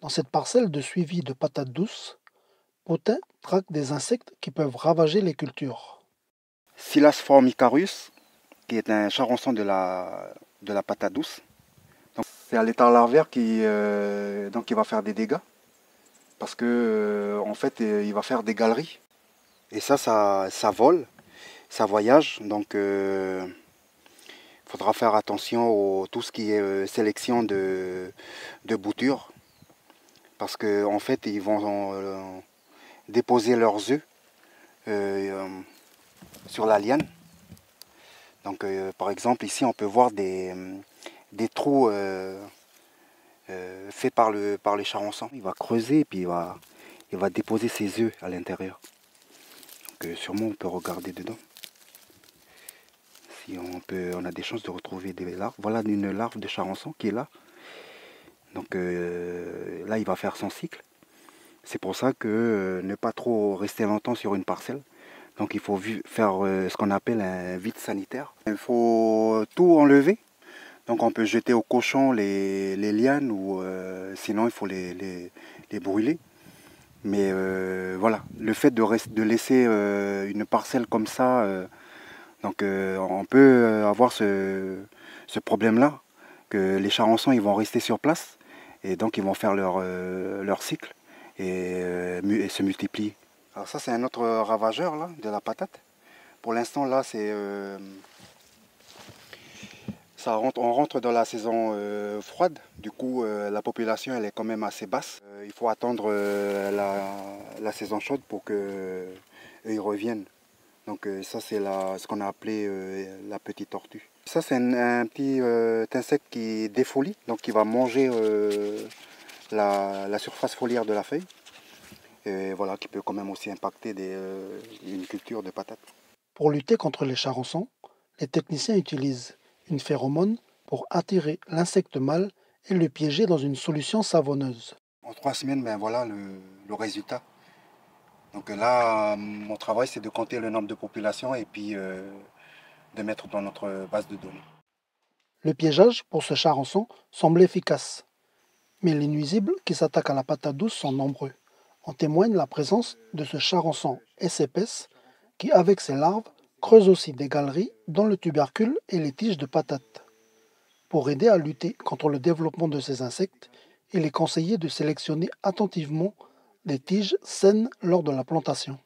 Dans cette parcelle de suivi de patates douces, Potin traque des insectes qui peuvent ravager les cultures. Silas formicarus, qui est un charançon de la patate douce. C'est à l'état larvaire qui va faire des dégâts parce que en fait il va faire des galeries. Et ça vole, ça voyage, donc il faudra faire attention à tout ce qui est sélection de boutures parce que en fait ils vont déposer leurs œufs euh, sur la liane. Donc par exemple ici on peut voir des trous faits par les charançons. Il va creuser et puis il va déposer ses œufs à l'intérieur. Donc sûrement on peut regarder dedans. Si on a des chances de retrouver des larves. Voilà une larve de charançon qui est là. Donc là il va faire son cycle. C'est pour ça que ne pas trop rester longtemps sur une parcelle. Donc il faut faire ce qu'on appelle un vide sanitaire. Il faut tout enlever. Donc on peut jeter au cochon les lianes ou sinon il faut les brûler. Mais voilà, le fait de laisser une parcelle comme ça, on peut avoir ce problème-là, que les charançons ils vont rester sur place et donc ils vont faire leur cycle et se multiplier. Alors ça c'est un autre ravageur là, de la patate. Pour l'instant là on rentre dans la saison froide, du coup la population elle est quand même assez basse. Il faut attendre la saison chaude pour que ils reviennent. Donc ça c'est ce qu'on a appelé la petite tortue. Ça c'est un petit insecte qui défolie, donc qui va manger la surface foliaire de la feuille. Et voilà, qui peut quand même aussi impacter une culture de patates. Pour lutter contre les charançons, les techniciens utilisent une phéromone pour attirer l'insecte mâle et le piéger dans une solution savonneuse. En 3 semaines, ben voilà le résultat. Donc là, mon travail, c'est de compter le nombre de populations et puis de mettre dans notre base de données. Le piégeage pour ce charançon semble efficace, mais les nuisibles qui s'attaquent à la patate douce sont nombreux. En témoigne la présence de ce charançon épaisse qui, avec ses larves, creuse aussi des galeries dans le tubercule et les tiges de patates. Pour aider à lutter contre le développement de ces insectes, il est conseillé de sélectionner attentivement des tiges saines lors de la plantation.